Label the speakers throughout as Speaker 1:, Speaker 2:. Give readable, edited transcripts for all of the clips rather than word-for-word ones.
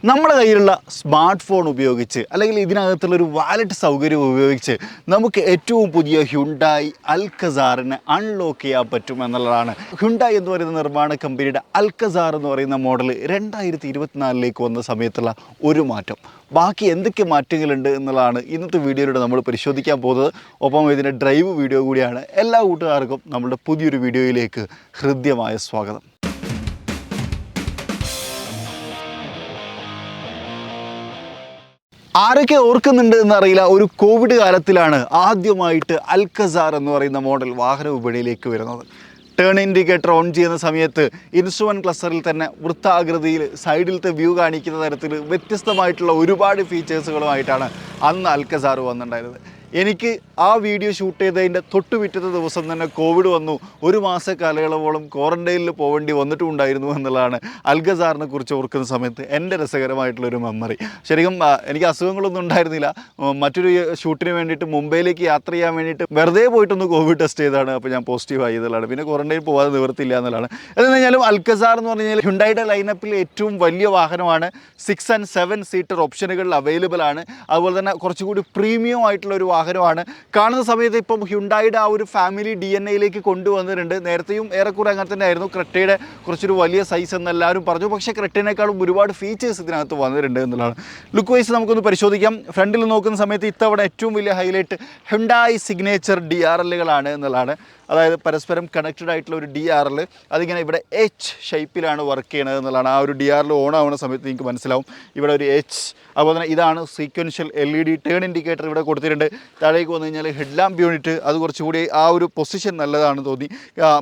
Speaker 1: നമ്മുടെ കയ്യിലുള്ള smart phone ഉപയോഗിച്ച് അല്ലെങ്കിൽ ഇതിനകത്തുള്ളൊരു വാലറ്റ് സൗകര്യം ഉപയോഗിച്ച് നമുക്ക് ഏറ്റവും പുതിയ ഹ്യുണ്ടായി അൽക്കസാറിനെ അൺലോക്ക് ചെയ്യാൻ പറ്റും എന്നുള്ളതാണ്. ഹ്യുണ്ടായി എന്ന് പറയുന്ന നിർമ്മാണ കമ്പനിയുടെ അൽക്കസാർ എന്ന് പറയുന്ന മോഡൽ 2024 വന്ന സമയത്തുള്ള ഒരു മാറ്റം. ബാക്കി എന്തൊക്കെ മാറ്റങ്ങളുണ്ട് എന്നുള്ളതാണ് ഇന്നത്തെ വീഡിയോയിലൂടെ നമ്മൾ പരിശോധിക്കാൻ പോകുന്നത്. ഒപ്പം ഇതിൻ്റെ ഡ്രൈവ് വീഡിയോ കൂടിയാണ്. എല്ലാ കൂട്ടുകാർക്കും നമ്മുടെ പുതിയൊരു വീഡിയോയിലേക്ക് ഹൃദ്യമായ സ്വാഗതം. ആരൊക്കെ ഓർക്കുന്നുണ്ട് എന്നറിയില്ല, ഒരു കോവിഡ് കാലത്തിലാണ് ആദ്യമായിട്ട് അൽക്കസാർ എന്ന് പറയുന്ന മോഡൽ വാഹന വിപണിയിലേക്ക് വരുന്നത്. ടേൺ ഇൻഡിക്കേറ്റർ ഓൺ ചെയ്യുന്ന സമയത്ത് ഇൻസ്ട്രുമെൻറ്റ് ക്ലസ്റ്ററിൽ തന്നെ വൃത്താകൃതിയിൽ സൈഡിലത്തെ വ്യൂ കാണിക്കുന്ന തരത്തിൽ വ്യത്യസ്തമായിട്ടുള്ള ഒരുപാട് ഫീച്ചേഴ്സുകളുമായിട്ടാണ് അന്ന് അൽക്കസാർ വന്നിട്ടുണ്ടായിരുന്നത്. എനിക്ക് ആ വീഡിയോ ഷൂട്ട് ചെയ്തതിൻ്റെ തൊട്ടുപിറ്റത്തെ ദിവസം തന്നെ കോവിഡ് വന്നു. ഒരു മാസ കാലയളവോളം ക്വാറൻറ്റൈനിൽ പോകേണ്ടി വന്നിട്ടുണ്ടായിരുന്നു എന്നുള്ളതാണ് അൽക്കസാറിനെ കുറിച്ച് ഓർക്കുന്ന സമയത്ത് എൻ്റെ രസകരമായിട്ടുള്ളൊരു മെമ്മറി. ശരിക്കും എനിക്ക് അസുഖങ്ങളൊന്നും ഉണ്ടായിരുന്നില്ല. മറ്റൊരു ഷൂട്ടിന് വേണ്ടിയിട്ട് മുംബൈയിലേക്ക് യാത്ര ചെയ്യാൻ വേണ്ടിയിട്ട് വെറുതെ പോയിട്ടൊന്ന് കോവിഡ് ടെസ്റ്റ് ചെയ്തതാണ്. അപ്പോൾ ഞാൻ പോസിറ്റീവായി എന്നുള്ളതാണ്. പിന്നെ ക്വാറൻറ്റൈൻ പോകാതെ നിവർത്തില്ല എന്നുള്ളതാണ്. എന്ന് കഴിഞ്ഞാലും അൽക്കസാർ എന്ന് പറഞ്ഞു കഴിഞ്ഞാൽ ഹ്യുണ്ടായിയുടെ ലൈനപ്പിൽ ഏറ്റവും വലിയ വാഹനമാണ്. 6 and 7 സീറ്റർ ഓപ്ഷനുകളിൽ അവൈലബിൾ ആണ്. അതുപോലെ തന്നെ കുറച്ചുകൂടി പ്രീമിയം ആയിട്ടുള്ള ഒരു വാഹനമാണ്. കാണുന്ന സമയത്ത് ഇപ്പം ഹ്യുണ്ടായിയുടെ ആ ഒരു ഫാമിലി DNA കൊണ്ടുവന്നിട്ടുണ്ട്. നേരത്തെയും ഏറെക്കുറെ അങ്ങനെ തന്നെ ആയിരുന്നു. ക്രെറ്റയുടെ കുറച്ചൊരു വലിയ സൈസ് എന്ന് എല്ലാവരും പറഞ്ഞു. പക്ഷേ ക്രെറ്റേനേക്കാളും ഒരുപാട് ഫീച്ചേഴ്സ് ഇതിനകത്ത് വന്നിട്ടുണ്ട് എന്നുള്ളതാണ്. ലുക്ക് വൈസ് നമുക്കൊന്ന് പരിശോധിക്കാം. ഫ്രണ്ടിൽ നോക്കുന്ന സമയത്ത് ഇത്തവണ ഏറ്റവും വലിയ ഹൈലൈറ്റ് ഹ്യുണ്ടായി സിഗ്നേച്ചർ DRLകളാണ് എന്നുള്ളതാണ്. അതായത് പരസ്പരം കണക്റ്റഡ് ആയിട്ടുള്ള ഒരു DRL. അതിങ്ങനെ ഇവിടെ H ഷേപ്പിലാണ് വർക്ക് ചെയ്യണത് എന്നുള്ളതാണ്. ആ ഒരു DRL ഓൺ ആവുന്ന സമയത്ത് നിങ്ങൾക്ക് മനസ്സിലാവും ഇവിടെ ഒരു H. അതുപോലെ തന്നെ ഇതാണ് സീക്വൻഷ്യൽ LED ടേൺ ഇൻഡിക്കേറ്റർ ഇവിടെ കൊടുത്തിട്ടുണ്ട്. താഴേക്ക് വന്നു കഴിഞ്ഞാൽ ഹെഡ് ലാമ്പ് യൂണിറ്റ്, അത് കുറച്ചുകൂടി ആ ഒരു പൊസിഷൻ നല്ലതാണെന്ന് തോന്നി.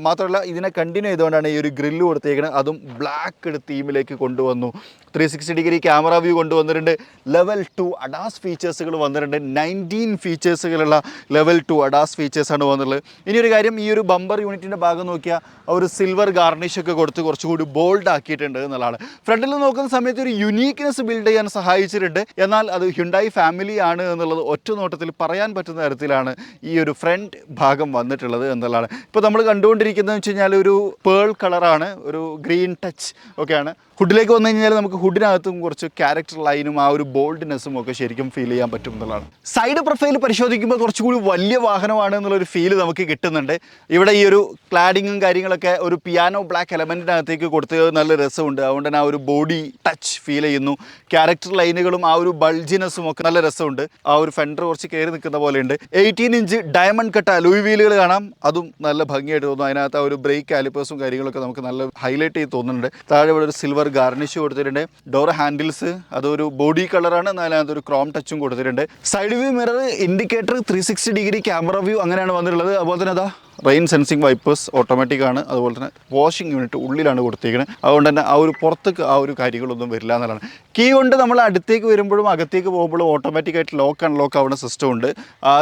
Speaker 1: മാത്രമല്ല ഇതിനെ കണ്ടിന്യൂ ചെയ്തുകൊണ്ടാണ് ഈ ഒരു ഗ്രില്ല് കൊടുത്തേക്കുന്നത്. അതും ബ്ലാക്ക് തീമിലേക്ക് കൊണ്ടുവന്നു. 360 ക്യാമറ വ്യൂ കൊണ്ടുവന്നിട്ടുണ്ട്. ലെവൽ 2 അഡാസ് ഫീച്ചേഴ്സുകൾ വന്നിട്ടുണ്ട്. 19 ഫീച്ചേഴ്സുകളുള്ള ലെവൽ 2 അഡാസ് ഫീച്ചേഴ്സാണ് വന്നിട്ടുള്ളത്. ഇനിയൊരു കാര്യം, ഈ ഒരു ബമ്പർ യൂണിറ്റിൻ്റെ ഭാഗം നോക്കിയാൽ ഒരു സിൽവർ ഗാർണിഷൊക്കെ കൊടുത്ത് കുറച്ചുകൂടി ബോൾഡ് ആക്കിയിട്ടുണ്ട് എന്നുള്ളതാണ്. ഫ്രണ്ടിൽ നോക്കുന്ന സമയത്ത് ഒരു യുണീക്ക്നെസ് ബിൽഡ് ചെയ്യാൻ സഹായിച്ചിട്ടുണ്ട്. എന്നാൽ അത് ഹ്യുണ്ടായി ഫാമിലി ആണ് എന്നുള്ളത് ഒറ്റ നോട്ടത്തിൽ പറയാൻ പറ്റുന്ന തരത്തിലാണ് ഈ ഒരു ഫ്രണ്ട് ഭാഗം വന്നിട്ടുള്ളത് എന്നുള്ളതാണ്. ഇപ്പോൾ നമ്മൾ കണ്ടുകൊണ്ടിരിക്കുന്നതെന്ന് വെച്ച് കഴിഞ്ഞാൽ ഒരു പേൾ കളറാണ്, ഒരു ഗ്രീൻ ടച്ച് ഒക്കെയാണ്. ഹുഡിലേക്ക് വന്നു കഴിഞ്ഞാൽ നമുക്ക് ഹുഡിനകത്തും കുറച്ച് ക്യാരക്ടർ ലൈനും ആ ഒരു ബോൾഡ്നെസ്സും ഒക്കെ ശരിക്കും ഫീൽ ചെയ്യാൻ പറ്റും എന്നുള്ളതാണ്. സൈഡ് പ്രൊഫൈൽ പരിശോധിക്കുമ്പോൾ കുറച്ചുകൂടി വലിയ വാഹനമാണ് എന്നുള്ളൊരു ഫീൽ നമുക്ക് കിട്ടുന്നുണ്ട്. ഇവിടെ ഈ ഒരു ക്ലാഡിങ്ങും കാര്യങ്ങളൊക്കെ ഒരു പിയാനോ ബ്ലാക്ക് എലമെൻറ്റിനകത്തേക്ക് കൊടുത്ത് നല്ല രസമുണ്ട്. അതുകൊണ്ട് തന്നെ ആ ഒരു ബോഡി ടച്ച് ഫീൽ ചെയ്യുന്നു. ക്യാരക്ടർ ലൈനുകളും ആ ഒരു ബൾജിനെസ്സും ഒക്കെ നല്ല രസമുണ്ട്. ആ ഒരു ഫെൻഡർ കുറച്ച് കയറി നിൽക്കുന്ന പോലെയുണ്ട്. 18 ഇഞ്ച് ഡയമണ്ട് കട്ട അലോയ് വീലുകൾ കാണാം. അതും നല്ല ഭംഗിയായിട്ട് തോന്നുന്നു. അതിനകത്ത് ആ ഒരു ബ്രേക്ക് കാലിപ്പേഴ്സും കാര്യങ്ങളൊക്കെ നമുക്ക് നല്ല ഹൈലൈറ്റ് ചെയ്ത് തോന്നുന്നുണ്ട്. താഴെ ഇവിടെ ഒരു സിൽവർ ഗാർണിഷ് കൊടുത്തിട്ടുണ്ട്. ഡോർ ഹാൻഡിൽസ് അതൊരു ബോഡി കളറാണ്, എന്നാൽ അതിനകത്തൊരു ക്രോം ടച്ചും കൊടുത്തിട്ടുണ്ട്. Side view mirror, indicator, 360 camera view അങ്ങനെയാണ് വന്നിട്ടുള്ളത്. അതുപോലെ തന്നെ അതാ റെയിൻ സെൻസിങ് വൈപ്പേഴ്സ് ഓട്ടോമാറ്റിക് ആണ്. അതുപോലെ തന്നെ വാഷിംഗ് യൂണിറ്റ് ഉള്ളിലാണ് കൊടുത്തിരിക്കുന്നത്. അതുകൊണ്ട് തന്നെ ആ ഒരു പുറത്തേക്ക് ആ ഒരു കാര്യങ്ങളൊന്നും വരില്ല എന്നുള്ളതാണ്. കീ കൊണ്ട് നമ്മൾ അടുത്തേക്ക് വരുമ്പോഴും അകത്തേക്ക് പോകുമ്പോഴും ഓട്ടോമാറ്റിക്കായിട്ട് ലോക്ക് അൺലോക്ക് ആവുന്ന സിസ്റ്റം ഉണ്ട്.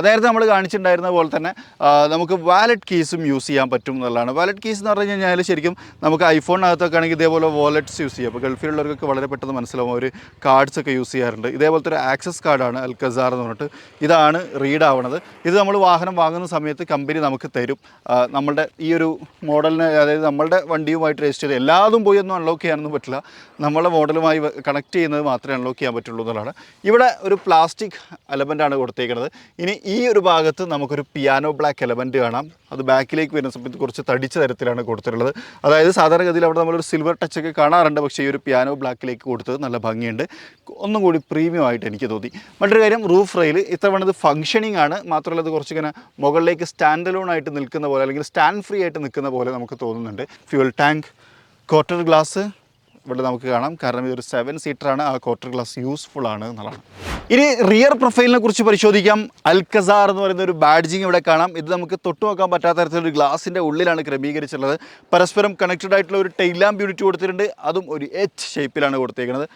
Speaker 1: നേരത്തെ നമ്മൾ കാണിച്ചിട്ടുണ്ടായിരുന്ന പോലെ തന്നെ നമുക്ക് വാലറ്റ് കീസും യൂസ് ചെയ്യാൻ പറ്റും എന്നുള്ളതാണ്. വാലറ്റ് കീസ് എന്ന് പറഞ്ഞു കഴിഞ്ഞാൽ ശരിക്കും നമുക്ക് ഐഫോണിനകത്തൊക്കെ ആണെങ്കിൽ ഇതേപോലെ വാലറ്റ്സ് യൂസ് ചെയ്യാം. അപ്പോൾ ഗൾഫിലുള്ളവർക്കൊക്കെ വളരെ പെട്ടെന്ന് മനസ്സിലാവും. അവർ കാർഡ്സ് ഒക്കെ യൂസ് ചെയ്യാറുണ്ട്. ഇതേപോലത്തെ ഒരു ആക്സസ് കാർഡാണ് അൽക്കസാർ എന്ന് പറഞ്ഞിട്ട്. ഇതാണ് റീഡ് ആവണത്. ഇത് നമ്മൾ വാഹനം വാങ്ങുന്ന സമയത്ത് കമ്പനി നമുക്ക് തരും. നമ്മളുടെ ഈ ഒരു മോഡലിന്, അതായത് നമ്മളുടെ വണ്ടിയുമായിട്ട് രജിസ്റ്റർ ചെയ്ത് എല്ലാതും പോയി ഒന്നും അൺലോക്ക് ചെയ്യാനൊന്നും പറ്റില്ല. നമ്മളുടെ മോഡലുമായി കണക്ട് ചെയ്യുന്നത് മാത്രമേ അൺലോക്ക് ചെയ്യാൻ പറ്റുള്ളൂ എന്നുള്ളതാണ്. ഇവിടെ ഒരു പ്ലാസ്റ്റിക് എലമെൻ്റാണ് കൊടുത്തേക്കുന്നത്. ഇനി ഈ ഒരു ഭാഗത്ത് നമുക്കൊരു പിയാനോ ബ്ലാക്ക് എലമെൻറ്റ് കാണാം. അത് ബാക്കിലേക്ക് വരുന്ന സമയത്ത് കുറച്ച് തടിച്ച തരത്തിലാണ് കൊടുത്തിട്ടുള്ളത്. അതായത് സാധാരണഗതിയിൽ അവിടെ നമ്മളൊരു സിൽവർ ടച്ചൊക്കെ കാണാറുണ്ട്. പക്ഷേ ഈ ഒരു പിയാനോ ബ്ലാക്കിലേക്ക് കൊടുത്തത് നല്ല ഭംഗിയുണ്ട്. ഒന്നും കൂടി പ്രീമിയം ആയിട്ട് എനിക്ക് തോന്നി. മറ്റൊരു കാര്യം, റൂഫ് റെയിൽ ഇത്തവണ ഇത് ഫംഗ്ഷനിങ് ആണ്. മാത്രമല്ല ഇത് കുറച്ചിങ്ങനെ മുകളിലേക്ക് സ്റ്റാൻഡ് അലോൺ ആയിട്ട് നിൽക്കുന്ന പോലെ, അല്ലെങ്കിൽ സ്റ്റാൻഡ് ഫ്രീ ആയിട്ട് നിൽക്കുന്ന പോലെ നമുക്ക് തോന്നുന്നുണ്ട്. ഫ്യൂൽ ടാങ്ക്, ക്വാർട്ടർ ഗ്ലാസ് ഇവിടെ നമുക്ക് കാണാം. കാരണം ഇതൊരു 7 സീറ്ററാണ്. ആ ക്വാർട്ടർ ഗ്ലാസ് യൂസ്ഫുൾ ആണ് എന്നുള്ളതാണ്. ഇനി റിയർ പ്രൊഫൈലിനെ കുറിച്ച് പരിശോധിക്കാം. അൽക്കസാർ എന്ന് പറയുന്ന ഒരു ബാഡ്ജിങ് ഇവിടെ കാണാം. ഇത് നമുക്ക് തൊട്ട് നോക്കാൻ പറ്റാത്ത തരത്തിലൊരു ഗ്ലാസിൻ്റെ ഉള്ളിലാണ് ക്രമീകരിച്ചിട്ടുള്ളത്. പരസ്പരം കണക്റ്റഡ് ആയിട്ടുള്ള ഒരു ടൈൽ ലാമ്പ് യൂണിറ്റ് കൊടുത്തിട്ടുണ്ട്. അതും ഒരു H ഷേപ്പിലാണ് കൊടുത്തേക്കുന്നത്.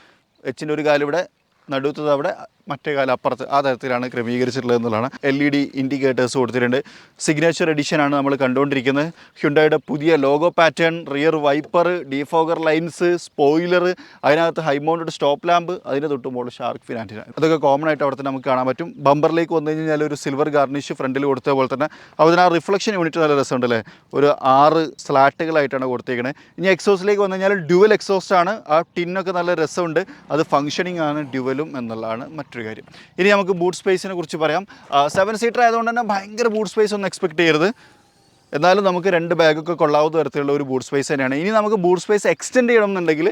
Speaker 1: എച്ചിൻ്റെ ഒരു കാലം ഇവിടെ, നടുത്തത് അവിടെ, മറ്റേ കാലം അപ്പുറത്ത് ആ തരത്തിലാണ് ക്രമീകരിച്ചിട്ടുള്ളത് എന്നുള്ളതാണ്. LED ഇൻഡിക്കേറ്റേഴ്സ് കൊടുത്തിട്ടുണ്ട്. സിഗ്നേച്ചർ എഡിഷനാണ് നമ്മൾ കണ്ടുകൊണ്ടിരിക്കുന്നത്. ഹ്യുണ്ടായിയുടെ പുതിയ logo pattern, rear wiper, defogger lines, spoiler, അതിനകത്ത് ഹൈ മൗണ്ടഡ് സ്റ്റോപ്പ് ലാമ്പ്, അതിൻ്റെ തൊട്ട് മുകളിൽ ഷാർക്ക് ഫിൻ ആൻറ്റിന. അതൊക്കെ കോമൺ ആയിട്ട് അവിടെ തന്നെ നമുക്ക് കാണാൻ പറ്റും. ബമ്പറിലേക്ക് വന്നു കഴിഞ്ഞാൽ ഒരു സിൽവർ ഗാർണിഷ് ഫ്രണ്ടിൽ കൊടുത്ത പോലെ തന്നെ അതിന് ആ റിഫ്ലക്ഷൻ യൂണിറ്റ് നല്ല രസമുണ്ടല്ലേ. ഒരു 6 സ്ലാറ്റുകളായിട്ടാണ് കൊടുത്തേക്കുന്നത്. ഇനി എക്സോസിലേക്ക് വന്നു കഴിഞ്ഞാൽ ഡ്യുവൽ എക്സോസ്റ്റ് ആണ്. ആ ടിന്നൊക്കെ നല്ല രസമുണ്ട്. അത് ഫംഗ്ഷനിങ് ആണ് ഡ്യുവലും എന്നുള്ളതാണ് മറ്റൊരു കാര്യം. ഇനി നമുക്ക് ബൂട്ട് സ്പേസിനെ കുറിച്ച് പറയാം. 7 സീറ്റർ ആയതുകൊണ്ട് തന്നെ ഭയങ്കര ബൂട്ട് സ്പേസ് ഒന്നും എക്സ്പെക്ട് ചെയ്യരുത്. എന്നാലും നമുക്ക് 2 ബാഗൊക്കെ കൊള്ളാവുന്ന തരത്തിലുള്ള ഒരു ബൂട്ട് സ്പേസ് തന്നെയാണ്. ഇനി നമുക്ക് ബൂട്ട് സ്പേസ് എക്സ്റ്റെൻഡ് ചെയ്യണം എന്നുണ്ടെങ്കിൽ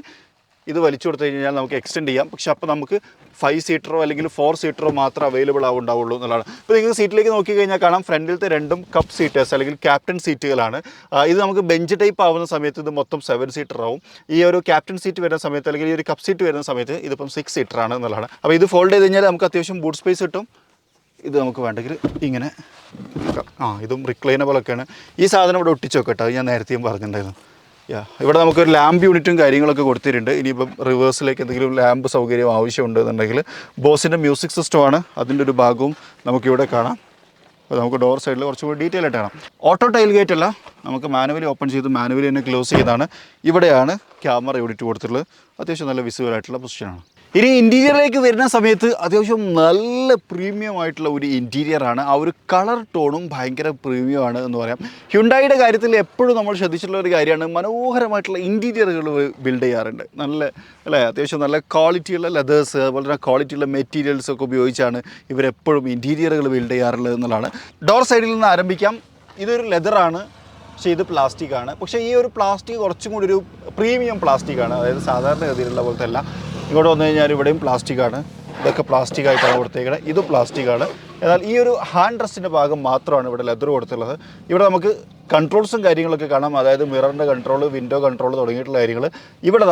Speaker 1: ഇത് വലിച്ചു കൊടുത്തു കഴിഞ്ഞാൽ നമുക്ക് എക്സ്റ്റെൻഡ് ചെയ്യാം. പക്ഷേ അപ്പോൾ നമുക്ക് 5 സീറ്ററോ അല്ലെങ്കിൽ 4 സീറ്ററോ മാത്രം അവൈലബിൾ ഉണ്ടാവുള്ളൂ എന്നുള്ളതാണ്. ഇപ്പോൾ നിങ്ങൾക്ക് സീറ്റിലേക്ക് നോക്കി കഴിഞ്ഞാൽ കാണാം, ഫ്രണ്ടിലത്തെ 2 കപ്പ് സീറ്റേഴ്സ് അല്ലെങ്കിൽ ക്യാപ്റ്റൻ സീറ്റുകളാണ്. ഇത് നമുക്ക് ബെഞ്ച് ടൈപ്പ് ആവുന്ന സമയത്ത് ഇത് മൊത്തം 7 സീറ്റർ ആവും. ഈ ഒരു ക്യാപ്റ്റൻ സീറ്റ് വരുന്ന സമയത്ത് അല്ലെങ്കിൽ ഈ ഒരു കപ്പ് സീറ്റ് വരുന്ന സമയത്ത് ഇതിപ്പം 6 സീറ്റർ ആണ് എന്നുള്ളതാണ്. അപ്പോൾ ഇത് ഫോൾഡ് ചെയ്ത് കഴിഞ്ഞാൽ നമുക്ക് അത്യാവശ്യം ബൂട്ട് സ്പേസ് കിട്ടും. ഇത് നമുക്ക് വേണ്ടെങ്കിൽ ഇങ്ങനെ ഇതും റിക്ലൈനബിൾ ഒക്കെയാണ്. ഈ സാധനം ഇവിടെ ഒട്ടിച്ച് വെക്കട്ടെ, അത് ഞാൻ നേരത്തെയും പറഞ്ഞിട്ടുണ്ടായിരുന്നു. ഇവിടെ നമുക്കൊരു ലാമ്പ് യൂണിറ്റും കാര്യങ്ങളൊക്കെ കൊടുത്തിട്ടുണ്ട്. ഇനിയിപ്പം റിവേഴ്സിലേക്ക് എന്തെങ്കിലും ലാമ്പ് സൗകര്യം ആവശ്യമുണ്ടെന്നുണ്ടെങ്കിൽ ബോസിൻ്റെ മ്യൂസിക് സിസ്റ്റമാണ് അതിൻ്റെ ഒരു ഭാഗവും നമുക്കിവിടെ കാണാം. അപ്പോൾ നമുക്ക് ഡോർ സൈഡിൽ കുറച്ചുകൂടി ഡീറ്റെയിൽ ആയിട്ട് കാണാം. ഓട്ടോ ടൈൽ ഗേറ്റ് അല്ല, നമുക്ക് മാനുവലി ഓപ്പൺ ചെയ്ത് മാനുവലി തന്നെ ക്ലോസ് ചെയ്താണ്. ഇവിടെയാണ് ക്യാമറ യൂണിറ്റ് കൊടുത്തിട്ടുള്ളത്. അത്യാവശ്യം നല്ല വിസിബിൾ ആയിട്ടുള്ള പൊസിഷനാണ്. ഇനി ഇൻറ്റീരിയറിലേക്ക് വരുന്ന സമയത്ത് അത്യാവശ്യം നല്ല പ്രീമിയം ആയിട്ടുള്ള ഒരു ഇൻറ്റീരിയറാണ്. ആ ഒരു കളർ ടോണും ഭയങ്കര പ്രീമിയം ആണ് എന്ന് പറയാം. ഹ്യുണ്ടായിയുടെ കാര്യത്തിൽ എപ്പോഴും നമ്മൾ ശ്രദ്ധിച്ചിട്ടുള്ള ഒരു കാര്യമാണ്, മനോഹരമായിട്ടുള്ള ഇൻറ്റീരിയറുകൾ ബിൽഡ് ചെയ്യാറുണ്ട്. നല്ല അല്ലേ, അത്യാവശ്യം നല്ല ക്വാളിറ്റിയുള്ള ലെതേഴ്സ്, അതുപോലെ തന്നെ ക്വാളിറ്റിയുള്ള മെറ്റീരിയൽസ് ഒക്കെ ഉപയോഗിച്ചാണ് ഇവരെപ്പോഴും ഇൻറ്റീരിയറുകൾ ബിൽഡ് ചെയ്യാറുള്ളത് എന്നുള്ളതാണ്. ഡോർ സൈഡിൽ നിന്ന് ആരംഭിക്കാം. ഇതൊരു ലെതറാണ്, പക്ഷേ ഇത് പ്ലാസ്റ്റിക്കാണ്. പക്ഷേ ഈ ഒരു പ്ലാസ്റ്റിക് കുറച്ചും കൂടി ഒരു പ്രീമിയം പ്ലാസ്റ്റിക്കാണ്. അതായത് സാധാരണ ഗതിയിലുള്ള പോലത്തെ അല്ല. ഇങ്ങോട്ട് വന്നു കഴിഞ്ഞാൽ ഇവിടെയും പ്ലാസ്റ്റിക്കാണ്. ഇതൊക്കെ പ്ലാസ്റ്റിക്കായിട്ടാണ് കൊടുത്തേക്കുന്നത്. ഇത് പ്ലാസ്റ്റിക്കാണ്. എന്നാൽ ഈ ഒരു ഹാൻഡ് റെസ്റ്റിൻ്റെ ഭാഗം മാത്രമാണ് ഇവിടെ ലെതർ കൊടുത്തുള്ളത്. ഇവിടെ നമുക്ക് കൺട്രോൾസും കാര്യങ്ങളൊക്കെ കാണാം. അതായത് മിററിൻ്റെ കൺട്രോൾ, വിൻഡോ കൺട്രോൾ തുടങ്ങിയിട്ടുള്ള കാര്യങ്ങൾ. ഇവിടെ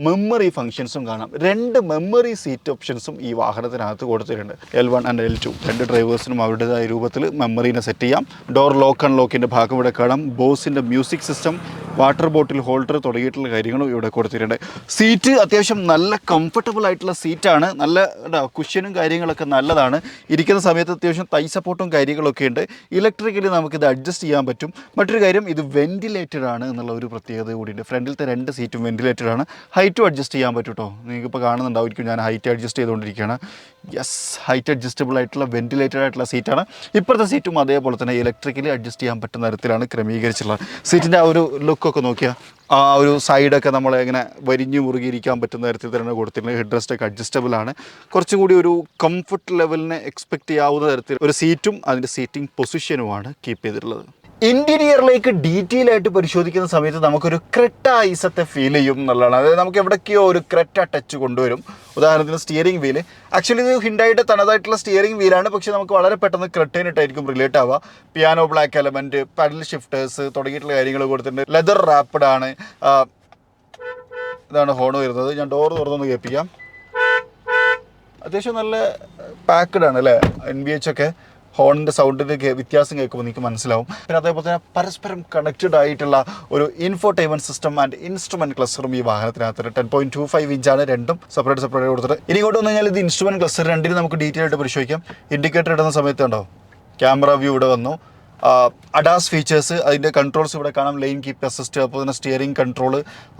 Speaker 1: മെമ്മറി ഫംഗ്ഷൻസും കാണാം. 2 മെമ്മറി സീറ്റ് ഓപ്ഷൻസും ഈ വാഹനത്തിനകത്ത് കൊടുത്തിട്ടുണ്ട്. L1 ആൻഡ് L2 2 ഡ്രൈവേഴ്സിനും അവരുടേതായ രൂപത്തിൽ മെമ്മറീനെ സെറ്റ് ചെയ്യാം. ഡോർ ലോക്ക് അൺലോക്കിൻ്റെ ഭാഗം ഇവിടെ കാണാം. ബോസിൻ്റെ music system, water bottle holder തുടങ്ങിയിട്ടുള്ള കാര്യങ്ങളും ഇവിടെ കൊടുത്തിട്ടുണ്ട്. സീറ്റ് അത്യാവശ്യം നല്ല കംഫർട്ടബിൾ ആയിട്ടുള്ള സീറ്റാണ്. നല്ല കുഷ്യനും കാര്യങ്ങളൊക്കെ നല്ലതാണ്. ഇരിക്കുന്ന സമയത്ത് അത്യാവശ്യം തൈ സപ്പോർട്ടും കാര്യങ്ങളൊക്കെ ഉണ്ട്. ഇലക്ട്രിക്കലി നമുക്കിത് അഡ്ജസ്റ്റ് ചെയ്യാൻ പറ്റും. മറ്റൊരു കാര്യം, ഇത് വെന്റിലേറ്റഡ് ആണ് എന്നുള്ള ഒരു പ്രത്യേകത കൂടിയുണ്ട്. ഫ്രണ്ടിലത്തെ 2 സീറ്റും വെന്റിലേറ്റഡ് ആണ്. ഹൈറ്റും അഡ്ജസ്റ്റ് ചെയ്യാൻ പറ്റും കേട്ടോ. നിങ്ങൾക്കിപ്പോൾ കാണുന്നുണ്ടായിരിക്കും ഞാൻ ഹൈറ്റ് അഡ്ജസ്റ്റ് ചെയ്തുകൊണ്ടിരിക്കുകയാണ്. യെസ്, ഹൈറ്റ് അഡ്ജസ്റ്റബിൾ ആയിട്ടുള്ള വെന്റിലേറ്റഡ് ആയിട്ടുള്ള സീറ്റാണ്. ഇപ്പോഴത്തെ സീറ്റും അതേപോലെ തന്നെ ഇലക്ട്രിക്കലി അഡ്ജസ്റ്റ് ചെയ്യാൻ പറ്റുന്ന തരത്തിലാണ് ക്രമീകരിച്ചിട്ടുള്ളത്. സീറ്റിൻ്റെ ആ ഒരു ലുക്കൊക്കെ നോക്കിയാൽ ആ ഒരു സൈഡൊക്കെ നമ്മളെ ഇങ്ങനെ വരിഞ്ഞു മുറുകിയിരിക്കാൻ പറ്റുന്ന തരത്തിൽ തന്നെ കൊടുത്തിട്ടുണ്ട്. ഹെഡ് റെസ്റ്റൊക്കെ അഡ്ജസ്റ്റബിൾ ആണ്. കുറച്ചും കൂടി ഒരു കംഫർട്ട് ലെവലിനെ എക്സ്പെക്റ്റ് ചെയ്യാവുന്ന തരത്തിൽ ഒരു സീറ്റും അതിൻ്റെ സീറ്റിംഗ് പൊസിഷനുമാണ് കീപ്പ് ചെയ്തിട്ടുള്ളത്. ഇന്റീരിയറിലേക്ക് ഡീറ്റെയിൽ ആയിട്ട് പരിശോധിക്കുന്ന സമയത്ത് നമുക്കൊരു ക്രെറ്റ ഐസത്തെ ഫീൽ ചെയ്യും എന്നുള്ളതാണ്. അതായത് നമുക്ക് എവിടേക്കോ ഒരു ക്രെറ്റ ടച്ച് കൊണ്ടുവരും. ഉദാഹരണത്തിന് സ്റ്റിയറിംഗ് വീല്, ആക്ച്വലി ഇത് ഹ്യുണ്ടായിയുടെ തനതായിട്ടുള്ള സ്റ്റിയറിംഗ് വീലാണ്. പക്ഷേ നമുക്ക് വളരെ പെട്ടെന്ന് ക്രെറ്റയിനിട്ടായിരിക്കും റിലേറ്റ് ആവുക. Piano black element, paddle shifters തുടങ്ങിയിട്ടുള്ള കാര്യങ്ങൾ കൊടുത്തിട്ടുണ്ട്. ലെതർ റാപ്പിഡ് ആണ്. ഇതാണ് ഹോൺ വരുന്നത്. ഞാൻ ഡോർ തുറന്നൊന്ന് കേൾപ്പിക്കാം. അത്യാവശ്യം നല്ല പാക്ക്ഡ് ആണ് അല്ലേ. NVH ഒക്കെ ഹോണിൻ്റെ സൗണ്ടിൻ്റെ വ്യത്യാസം കേൾക്കുമ്പോൾ നിങ്ങൾക്ക് മനസ്സിലാവും. പിന്നെ അതേപോലെ തന്നെ പരസ്പരം കണക്റ്റഡ് ആയിട്ടുള്ള ഒരു ഇൻഫോടൈൻമെൻറ്റ് സിസ്റ്റം ആൻഡ് ഇൻസ്ട്രുമെൻറ്റ് ക്ലസ്റ്ററും ഈ വാഹനത്തിനകത്ത് 10.25 ഇഞ്ചാണ്. 2 സെപ്പറേറ്റ് കൊടുത്തിട്ട്. ഇനി ഇങ്ങോട്ട് വന്നു കഴിഞ്ഞാൽ ഇത് ഇൻസ്ട്രുമെൻറ്റ് ക്ലസ്റ്റർ 2 നമുക്ക് ഡീറ്റെയിൽ ആയിട്ട് പരിശോധിക്കാം. ഇൻഡിക്കേറ്റർ ഇടുന്ന സമയത്ത് ഉണ്ടോ, ക്യാമറ വ്യൂ ഇവിടെ വന്നു. അഡാസ് ഫീച്ചേഴ്സ്, അതിൻ്റെ കൺട്രോൾസ് ഇവിടെ കാണാം. ലെയിൻ കീപ്പ് അസിസ്റ്റ്, അപ്പോൾ തന്നെ സ്റ്റിയറിംഗ് കൺട്രോൾ,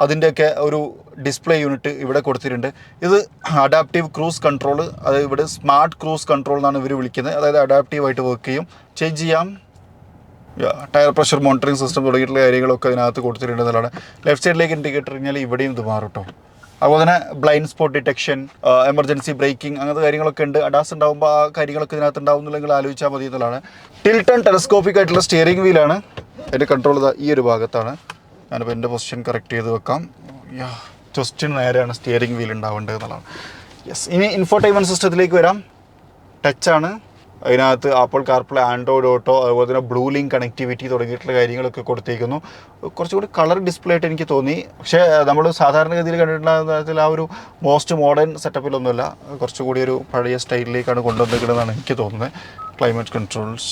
Speaker 1: അതിൻ്റെയൊക്കെ ഒരു ഡിസ്പ്ലേ യൂണിറ്റ് ഇവിടെ കൊടുത്തിട്ടുണ്ട്. ഇത് അഡാപ്റ്റീവ് ക്രൂസ് കൺട്രോൾ, അത് ഇവിടെ സ്മാർട്ട് ക്രൂസ് കൺട്രോൾ എന്നാണ് ഇവർ വിളിക്കുന്നത്. അതായത് അഡാപ്റ്റീവായിട്ട് വർക്ക് ചെയ്യും, ചേഞ്ച് ചെയ്യാം. ടയർ പ്രഷർ മോണിറ്ററിംഗ് സിസ്റ്റം തുടങ്ങിയിട്ടുള്ള കാര്യങ്ങളൊക്കെ അതിനകത്ത് കൊടുത്തിട്ടുണ്ട് എന്നുള്ളതാണ്. ലെഫ്റ്റ് സൈഡിലേക്ക് ഇൻഡിക്കേറ്റർ കഴിഞ്ഞാൽ ഇവിടെയും ഇത് മാറും കേട്ടോ. അതുപോലെ തന്നെ blind spot detection, emergency braking, അങ്ങനത്തെ കാര്യങ്ങളൊക്കെ ഉണ്ട്. അഡാസ് ഉണ്ടാകുമ്പോൾ ആ കാര്യങ്ങളൊക്കെ ഇതിനകത്ത് ഉണ്ടാവുന്നില്ലെങ്കിൽ ആലോചിച്ചാൽ മതി എന്നുള്ളതാണ്. ടിൽട്ട് ആൻഡ് ടെലസ്കോപ്പിക് ആയിട്ടുള്ള സ്റ്റിയറിംഗ് വീലാണ്. അതിൻ്റെ കൺട്രോൾ ഈ ഒരു ഭാഗത്താണ്. ഞാനിപ്പോൾ എൻ്റെ പൊസിഷൻ കറക്റ്റ് ചെയ്ത് വെക്കാം. ജസ്റ്റിന് നേരെയാണ് സ്റ്റിയറിംഗ് വീൽ ഉണ്ടാവേണ്ടത് എന്നുള്ളതാണ്. യെസ്, ഇനി ഇൻഫോടൈൻമെൻറ്റ് സിസ്റ്റത്തിലേക്ക് വരാം. ടച്ചാണ്. അതിനകത്ത് ആപ്പിൾ കാർപ്ലേ, ആൻഡ്രോയിഡ് ഓട്ടോ, അതുപോലെ തന്നെ ബ്ലൂ ലിങ്ക് കണക്ടിവിറ്റി തുടങ്ങിയിട്ടുള്ള കാര്യങ്ങളൊക്കെ കൊടുത്തേക്കുന്നു. കുറച്ചുകൂടി കളർ ഡിസ്പ്ലേ ആയിട്ട് എനിക്ക് തോന്നി. പക്ഷേ നമ്മൾ സാധാരണഗതിയിൽ കണ്ടിട്ടുള്ള തരത്തിൽ ആ ഒരു മോസ്റ്റ് മോഡേൺ സെറ്റപ്പിലൊന്നുമില്ല. കുറച്ചുകൂടി ഒരു പഴയ സ്റ്റൈലിലേക്കാണ് കൊണ്ടുവന്നിരിക്കുന്നതെന്നാണ് എനിക്ക് തോന്നുന്നത്. ക്ലൈമറ്റ് കൺട്രോൾസ്,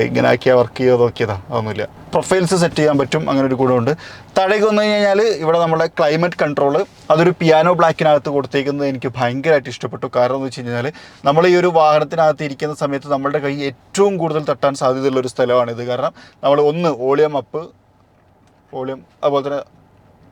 Speaker 1: ഇങ്ങനെ ആക്കിയാൽ വർക്ക് ചെയ്യുക നോക്കിയതാ, അതൊന്നുമില്ല. പ്രൊഫൈൽസ് സെറ്റ് ചെയ്യാൻ പറ്റും, അങ്ങനെ ഒരു ഗുണമുണ്ട്. താഴേക്ക് വന്നു കഴിഞ്ഞാൽ ഇവിടെ നമ്മുടെ ക്ലൈമറ്റ് കൺട്രോൾ, അതൊരു പിയാനോ ബ്ലാക്കിനകത്ത് കൊടുത്തേക്കുന്നത് എനിക്ക് ഭയങ്കരമായിട്ട് ഇഷ്ടപ്പെട്ടു. കാരണം എന്ന് വെച്ച് കഴിഞ്ഞാൽ നമ്മൾ ഈ ഒരു വാഹനത്തിനകത്ത് ഇരിക്കുന്ന സമയത്ത് നമ്മളുടെ കൈ ഏറ്റവും കൂടുതൽ തട്ടാൻ സാധ്യതയുള്ളൊരു സ്ഥലമാണിത്. കാരണം നമ്മൾ ഒന്ന് വോളിയം അപ്പ്, വോളിയം, അതുപോലെ തന്നെ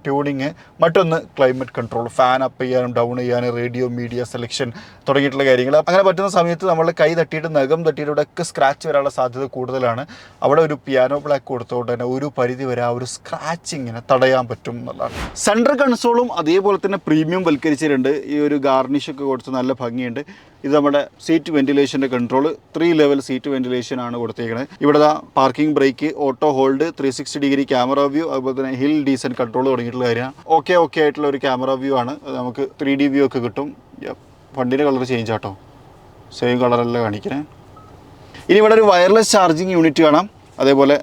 Speaker 1: ട്യൂണിങ്, മറ്റൊന്ന് ക്ലൈമറ്റ് കൺട്രോൾ, ഫാൻ അപ്പ് ചെയ്യാനും ഡൗൺ ചെയ്യാനും റേഡിയോ മീഡിയ സെലക്ഷൻ തുടങ്ങിയിട്ടുള്ള കാര്യങ്ങൾ. അങ്ങനെ പറ്റുന്ന സമയത്ത് നമ്മൾ കൈ തട്ടിയിട്ട് നഖം തട്ടിയിട്ട് ഇവിടെയൊക്കെ സ്ക്രാച്ച് വരാനുള്ള സാധ്യത കൂടുതലാണ്. അവിടെ ഒരു പിയാനോ ബ്ലാക്ക് കൊടുത്തുകൊണ്ട് തന്നെ ഒരു പരിധി വരെ ആ ഒരു സ്ക്രാച്ചിങ്ങിനെ തടയാൻ പറ്റും എന്നുള്ളതാണ്. സെൻട്രൽ കൺസോളും അതേപോലെ തന്നെ പ്രീമിയം വൽക്കരിച്ചിട്ടുണ്ട്. ഈ ഒരു ഗാർണിഷൊക്കെ കൊടുത്ത് നല്ല ഭംഗിയുണ്ട്. ഇത് നമ്മുടെ സീറ്റ് വെന്റിലേഷൻ്റെ കൺട്രോൾ, 3 ലെവൽ സീറ്റ് വെന്റിലേഷൻ ആണ് കൊടുത്തേക്കുന്നത്. ഇവിടെ parking brake, auto hold, 360 degree camera view, അതുപോലെ തന്നെ ഹിൽ ഡീസൻറ്റ് കൺട്രോൾ തുടങ്ങിയിട്ടുള്ള കാര്യമാണ്. ഓക്കെ ആയിട്ടുള്ള ഒരു ക്യാമറ വ്യൂ ആണ്. നമുക്ക് 3D വ്യൂ ഒക്കെ കിട്ടും. വണ്ടിയുടെ കളർ ചേഞ്ച് ആട്ടോ, സെയിം കളറല്ല കാണിക്കണേ. ഇനി ഇവിടെ ഒരു വയർലെസ് ചാർജിങ് യൂണിറ്റ് കാണാം. അതേപോലെ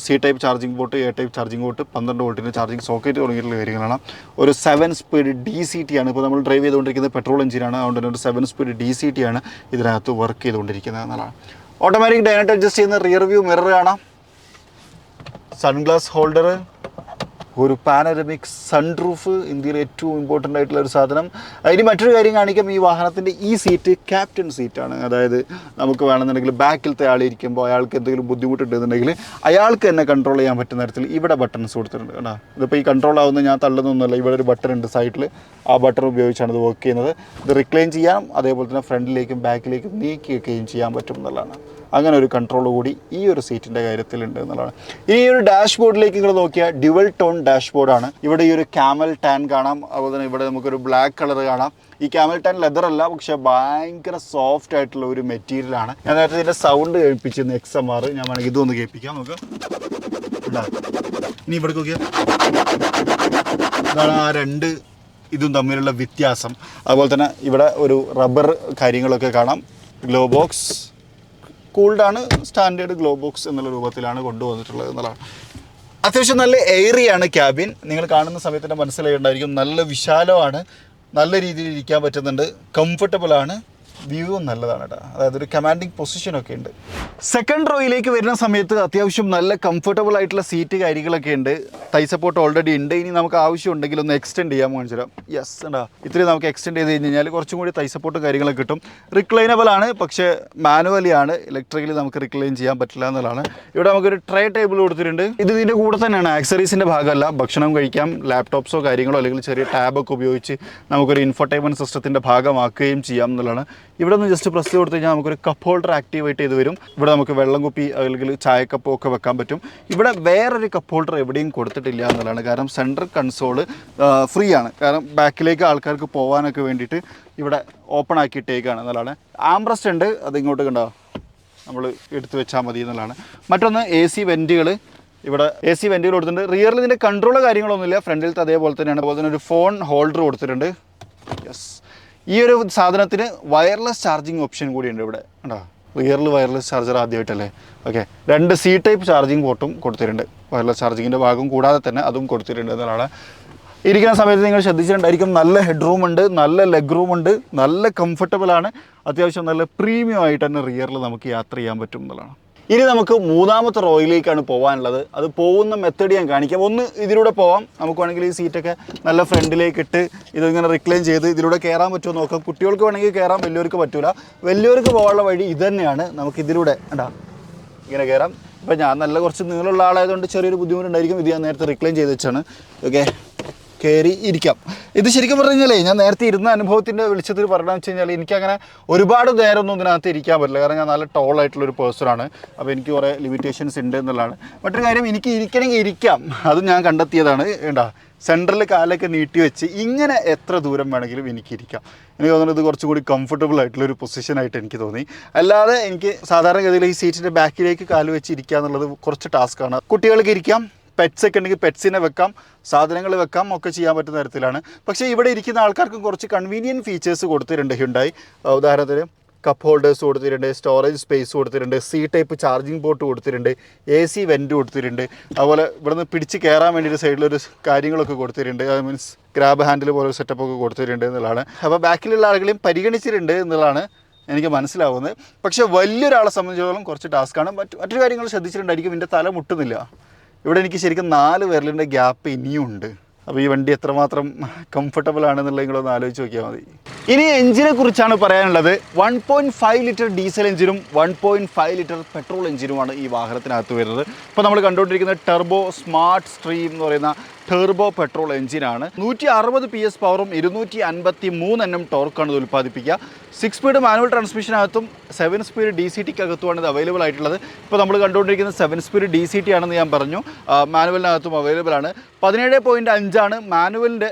Speaker 1: C type charging port, A type charging port, 12 വോൾട്ടിൻ്റെ ചാർജിങ് സോക്കറ്റ് തുടങ്ങിയിട്ടുള്ള കാര്യങ്ങളാണ്. ഒരു 7 സ്പീഡ് DCT ആണ്. ഇപ്പോൾ നമ്മൾ ഡ്രൈവ് ചെയ്തുകൊണ്ടിരിക്കുന്നത് പെട്രോൾ എഞ്ചിനാണ്. അതുകൊണ്ട് തന്നെ ഒരു 7 സ്പീഡ് DCT ആണ് ഇതിനകത്ത് വർക്ക് ചെയ്തുകൊണ്ടിരിക്കുന്നത് എന്നുള്ളതാണ്. ഓട്ടോമാറ്റിക് ഡൈനറ്റ് അഡ്ജസ്റ്റ് ചെയ്യുന്ന റിയർ വ്യൂ മിറർ കാണാം. സൺഗ്ലാസ് ഹോൾഡർ, ഒരു പാനറമിക് സൺറൂഫ്, ഇന്ത്യയിലെ ഏറ്റവും ഇമ്പോർട്ടൻ്റ് ആയിട്ടുള്ള ഒരു സാധനം. അതിന് മറ്റൊരു കാര്യം കാണിക്കാം, ഈ വാഹനത്തിൻ്റെ ഈ സീറ്റ് ക്യാപ്റ്റൻ സീറ്റാണ്. അതായത് നമുക്ക് വേണമെന്നുണ്ടെങ്കിൽ ബാക്കിലത്തെ ആളിരിക്കുമ്പോൾ അയാൾക്ക് എന്തെങ്കിലും ബുദ്ധിമുട്ടുണ്ടെന്നുണ്ടെങ്കിൽ അയാൾക്ക് തന്നെ കൺട്രോൾ ചെയ്യാൻ പറ്റുന്ന തരത്തിൽ ഇവിടെ ബട്ടൺസ് കൊടുത്തിട്ടുണ്ട് കേട്ടോ. ഇതിപ്പോൾ ഈ കൺട്രോൾ ആവുന്ന ഞാൻ തള്ളുന്നൊന്നുമല്ല, ഇവിടെ ഒരു ബട്ടൺ ഉണ്ട് സൈഡിൽ, ആ ബട്ടൺ ഉപയോഗിച്ചാണ് ഇത് വർക്ക് ചെയ്യുന്നത്. ഇത് റിക്ലൈൻ ചെയ്യാം, അതേപോലെ തന്നെ ഫ്രണ്ടിലേക്കും ബാക്കിലേക്കും നീക്കിയൊക്കെയും ചെയ്യാൻ പറ്റും എന്നുള്ളതാണ്. അങ്ങനെ ഒരു കൺട്രോൾ കൂടി ഈ ഒരു സീറ്റിൻ്റെ കാര്യത്തിലുണ്ട് എന്നുള്ളതാണ്. ഈ ഒരു ഡാഷ്ബോർഡിലേക്ക് നിങ്ങൾ നോക്കിയാൽ ഡ്യുവൽ ടോൺ ഡാഷ്ബോർഡാണ്. ഇവിടെ ഈ ഒരു ക്യാമൽ ടാൻ കാണാം. അതുപോലെ തന്നെ ഇവിടെ നമുക്കൊരു ബ്ലാക്ക് കളർ കാണാം. ഈ ക്യാമൽ ടാൻ ലെതർ അല്ല, പക്ഷെ ഭയങ്കര സോഫ്റ്റ് ആയിട്ടുള്ള ഒരു മെറ്റീരിയലാണ്. ഞാൻ നേരത്തെ ഇതിൻ്റെ സൗണ്ട് കേൾപ്പിച്ചിരുന്നു XMR. ഞാൻ വേണമെങ്കിൽ ഇതൊന്ന് കേൾപ്പിക്കാം നമുക്ക്. ഇനി ഇവിടെ നോക്കിയാൽ ഇതാണ് ആ രണ്ട് ഇതും തമ്മിലുള്ള വ്യത്യാസം. അതുപോലെ തന്നെ ഇവിടെ ഒരു റബ്ബർ കാര്യങ്ങളൊക്കെ കാണാം. ഗ്ലോ ബോക്സ് കൂൾഡാണ്, സ്റ്റാൻഡേർഡ് ഗ്ലോ ബോക്സ് എന്നുള്ള രൂപത്തിലാണ് കൊണ്ടുവന്നിട്ടുള്ളത് എന്നുള്ളതാണ്. അത്യാവശ്യം നല്ല എയറിയാണ് ക്യാബിൻ. നിങ്ങൾ കാണുന്ന സമയത്ത് തന്നെ മനസ്സിലായിട്ടുണ്ടായിരിക്കും, നല്ല വിശാലമാണ്, നല്ല രീതിയിൽ ഇരിക്കാൻ പറ്റുന്നുണ്ട്, കംഫർട്ടബിളാണ്, വ്യൂവും നല്ലതാണ് കേട്ടോ. അതായത് ഒരു കമാൻഡിങ് പൊസിഷനൊക്കെ ഉണ്ട്. സെക്കൻഡ് റോയിലേക്ക് വരുന്ന സമയത്ത് അത്യാവശ്യം നല്ല കംഫർട്ടബിൾ ആയിട്ടുള്ള സീറ്റ് കാര്യങ്ങളൊക്കെ ഉണ്ട്. തൈ സപ്പോർട്ട് ഓൾറെഡി ഉണ്ട്. ഇനി നമുക്ക് ആവശ്യമുണ്ടെങ്കിൽ ഒന്ന് എക്സ്റ്റെൻഡ് ചെയ്യാൻ കാണിച്ചു തരാം. യെസ് ഉണ്ടാ, ഇത്രയും നമുക്ക് എക്സ്റ്റെൻഡ് ചെയ്ത് കഴിഞ്ഞ് കഴിഞ്ഞാൽ കുറച്ചും കൂടി തൈ സപ്പോർട്ട് കാര്യങ്ങളൊക്കെ കിട്ടും. റിക്ലൈനബിൾ ആണ്, പക്ഷേ മാനുവലി ആണ്, ഇലക്ട്രിക്കലി നമുക്ക് റിക്ലൈൻ ചെയ്യാൻ പറ്റില്ല എന്നുള്ളതാണ്. ഇവിടെ നമുക്കൊരു ട്രേ ടേബിൾ കൊടുത്തിട്ടുണ്ട്. ഇത് ഇതിൻ്റെ കൂടെ തന്നെയാണ്, ആക്സറീസിൻ്റെ ഭാഗമല്ല. ഭക്ഷണം കഴിക്കാം, ലാപ്ടോപ്സോ കാര്യങ്ങളോ അല്ലെങ്കിൽ ചെറിയ ടാബൊക്കെ ഉപയോഗിച്ച് നമുക്കൊരു ഇൻഫോർടൈൻമെൻറ്റ് സിസ്റ്റത്തിൻ്റെ ഭാഗമാക്കുകയും ചെയ്യാം എന്നുള്ളതാണ്. ഇവിടെ നിന്ന് ജസ്റ്റ് പ്രസ് കൊടുത്തു കഴിഞ്ഞാൽ നമുക്കൊരു കപ്പ് ഹോൾഡർ ആക്ടിവേറ്റ് ചെയ്ത് വരും. ഇവിടെ നമുക്ക് വെള്ളം കുപ്പി അല്ലെങ്കിൽ ചായക്കപ്പോ ഒക്കെ വെക്കാൻ പറ്റും. ഇവിടെ വേറൊരു കപ്പ് ഹോൾഡർ എവിടെയും കൊടുത്തിട്ടില്ല എന്നുള്ളതാണ്. കാരണം സെൻട്രൽ കൺസോള് ഫ്രീ ആണ്. കാരണം ബാക്കിലേക്ക് ആൾക്കാർക്ക് പോകാനൊക്കെ വേണ്ടിയിട്ട് ഇവിടെ ഓപ്പൺ ആക്കിയിട്ടേക്കാണ് എന്നുള്ളതാണ്. ആംബ്രസ്റ്റ് ഉണ്ട്, അതിങ്ങോട്ട് കണ്ടോ നമ്മൾ എടുത്ത് വെച്ചാൽ മതി എന്നുള്ളതാണ്. മറ്റൊന്ന് AC വെൻറ്റുകൾ, ഇവിടെ AC വെൻറ്റുകൾ കൊടുത്തിട്ടുണ്ട്. റിയറിൽ ഇതിൻ്റെ കൺട്രോളോ കാര്യങ്ങളൊന്നുമില്ല, ഫ്രണ്ടിലത്തെ അതേപോലെ തന്നെയാണ്. അതുപോലെ തന്നെ ഒരു ഫോൺ ഹോൾഡർ കൊടുത്തിട്ടുണ്ട്. യെസ്, ഈ ഒരു സാധനത്തിന് വയർലെസ് ചാർജിങ് ഓപ്ഷൻ കൂടിയുണ്ട് ഇവിടെ കേട്ടോ. റിയറിൽ വയർലെസ് ചാർജർ ആദ്യമായിട്ടല്ലേ. ഓക്കെ, 2 C ടൈപ്പ് ചാർജിങ് പോർട്ടും കൊടുത്തിട്ടുണ്ട്. വയർലെസ് ചാർജിങ്ങിൻ്റെ ഭാഗം കൂടാതെ തന്നെ അതും കൊടുത്തിട്ടുണ്ട് എന്നുള്ളതാണ്. ഇരിക്കുന്ന സമയത്ത് നിങ്ങൾ ശ്രദ്ധിച്ചിട്ടുണ്ടായിരിക്കും, നല്ല ഹെഡ് റൂം ഉണ്ട്, നല്ല ലെഗ് റൂം ഉണ്ട്, നല്ല കംഫർട്ടബിളാണ്. അത്യാവശ്യം നല്ല പ്രീമിയം ആയിട്ട് തന്നെ റിയറിൽ നമുക്ക് യാത്ര ചെയ്യാൻ പറ്റും എന്നുള്ളതാണ്. ഇനി നമുക്ക് മൂന്നാമത്തെ റോയിലേക്കാണ് പോകാനുള്ളത്. അത് പോകുന്ന മെത്തേഡ് ഞാൻ കാണിക്കാം. ഒന്ന് ഇതിലൂടെ പോവാം. നമുക്ക് വേണമെങ്കിൽ ഈ സീറ്റൊക്കെ നല്ല ഫ്രണ്ടിലേക്ക് ഇട്ട് ഇതിങ്ങനെ റിക്ലൈൻ ചെയ്ത് ഇതിലൂടെ കയറാൻ പറ്റുമോ നോക്കാം. കുട്ടികൾക്ക് വേണമെങ്കിൽ കയറാം, വലിയവർക്ക് പറ്റൂല. വലിയവർക്ക് പോകാനുള്ള വഴി ഇത് തന്നെയാണ്. നമുക്ക് ഇതിലൂടെ ഉണ്ടാ ഇങ്ങനെ കയറാം. ഇപ്പോൾ ഞാൻ നല്ല കുറച്ച് നീളമുള്ള ആളായതുകൊണ്ട് ചെറിയൊരു ബുദ്ധിമുട്ടുണ്ടായിരിക്കും. ഇത് ഞാൻ നേരത്തെ റിക്ലൈൻ ചെയ്ത് വെച്ചാണ്. ഓക്കെ, കയറി ഇരിക്കാം. ഇത് ശരിക്കും പറഞ്ഞു കഴിഞ്ഞാൽ ഞാൻ നേരത്തെ ഇരുന്ന അനുഭവത്തിൻ്റെ വെളിച്ചത്തിൽ പറഞ്ഞതെന്ന് വെച്ച് കഴിഞ്ഞാൽ എനിക്കങ്ങനെ ഒരുപാട് നേരമൊന്നും ഇതിനകത്ത് ഇരിക്കാൻ പറ്റില്ല. കാരണം ഞാൻ നല്ല ടോളായിട്ടുള്ളൊരു പേഴ്സണാണ്. അപ്പോൾ എനിക്ക് കുറേ ലിമിറ്റേഷൻസ് ഉണ്ട് എന്നുള്ളതാണ്. മറ്റൊരു കാര്യം, എനിക്ക് ഇരിക്കണമെങ്കിൽ ഇരിക്കാം, അത് ഞാൻ കണ്ടെത്തിയതാണ്. വേണ്ട, സെൻറ്ററിൽ കാലൊക്കെ നീട്ടി വെച്ച് ഇങ്ങനെ എത്ര ദൂരം വേണമെങ്കിലും എനിക്കിരിക്കാം. എനിക്ക് തോന്നുന്നത് ഇത് കുറച്ചുകൂടി കംഫർട്ടബിൾ ആയിട്ടുള്ളൊരു പൊസിഷനായിട്ട് എനിക്ക് തോന്നി. അല്ലാതെ എനിക്ക് സാധാരണഗതിയിൽ ഈ സീറ്റിൻ്റെ ബാക്കിലേക്ക് കാല് വെച്ച് ഇരിക്കുക എന്നുള്ളത് കുറച്ച് ടാസ്ക്കാണ്. കുട്ടികൾക്ക് ഇരിക്കാം, പെറ്റ്സ് ഒക്കെ ഉണ്ടെങ്കിൽ പെറ്റ്സിനെ വെക്കാം, സാധനങ്ങൾ വെക്കാം, ഒക്കെ ചെയ്യാൻ പറ്റുന്ന തരത്തിലാണ്. പക്ഷേ ഇവിടെ ഇരിക്കുന്ന ആൾക്കാർക്ക് കുറച്ച് കൺവീനിയൻറ്റ് ഫീച്ചേഴ്സ് കൊടുത്തിട്ടുണ്ട് ഹ്യുണ്ടായി. ഉദാഹരണത്തിന് കപ്പ് ഹോൾഡേഴ്സ് കൊടുത്തിട്ടുണ്ട്, സ്റ്റോറേജ് സ്പേസ് കൊടുത്തിട്ടുണ്ട്, C ടൈപ്പ് ചാർജിങ് പോർട്ട് കൊടുത്തിട്ടുണ്ട്, AC വെൻറ്റ് കൊടുത്തിട്ടുണ്ട്. അതുപോലെ ഇവിടെ നിന്ന് പിടിച്ച് കയറാൻ വേണ്ടിയിട്ട് സൈഡിലൊരു കാര്യങ്ങളൊക്കെ കൊടുത്തിട്ടുണ്ട്. അത് മീൻസ് ഗ്രാബ് ഹാൻഡിൽ പോലെ സെറ്റപ്പ് ഒക്കെ കൊടുത്തിട്ടുണ്ട് എന്നുള്ളതാണ്. അപ്പോൾ ബാക്കിലുള്ള ആളുകളെയും പരിഗണിച്ചിട്ടുണ്ട് എന്നുള്ളതാണ്. എനിക്ക് മനസ്സിലാവുന്നത്. പക്ഷേ വലിയൊരാളെ സംബന്ധിച്ചിടത്തോളം കുറച്ച് ടാസ്ക്കാണ്. മറ്റൊരു കാര്യങ്ങൾ ശ്രദ്ധിച്ചിട്ടുണ്ടായിരിക്കും, എൻ്റെ തല മുട്ടുന്നില്ല. ഇവിടെ എനിക്ക് ശരിക്കും 4 വിരലിൻ്റെ ഗ്യാപ്പ് ഇനിയും ഉണ്ട്. അപ്പോൾ ഈ വണ്ടി എത്രമാത്രം കംഫർട്ടബിൾ ആണെന്നുള്ളത് നിങ്ങളൊന്ന് ആലോചിച്ച് നോക്കിയാൽ മതി. ഇനി എഞ്ചിനെ കുറിച്ചാണ് പറയാനുള്ളത്. 1.5 ലിറ്റർ ഡീസൽ എഞ്ചിനും 1.5 ലിറ്റർ പെട്രോൾ എഞ്ചിനുമാണ് ഈ വാഹനത്തിനകത്ത് വരുന്നത്. ഇപ്പോൾ നമ്മൾ കണ്ടുകൊണ്ടിരിക്കുന്ന ടെർബോ സ്മാർട്ട് സ്ട്രീം എന്ന് പറയുന്ന ടെർബോ പെട്രോൾ എഞ്ചിനാണ്. 160 PS പവറും 253 Nm ടോർക്കാണ് ഇത് ഉൽപ്പാദിപ്പിക്കുക. 6 സ്പീഡ് മാനുവൽ ട്രാൻസ്മിഷനകത്തും 7 സ്പീഡ് DCT അകത്തുമാണ് ഇത് അവൈലബിൾ ആയിട്ടുള്ളത്. ഇപ്പോൾ നമ്മൾ കണ്ടുകൊണ്ടിരിക്കുന്ന 7 സ്പീഡ് DCT ആണെന്ന് ഞാൻ പറഞ്ഞു. മാനുവലിനകത്തും അവൈലബിൾ ആണ്. 17.5 ആണ് മാനുവലിൻ്റെ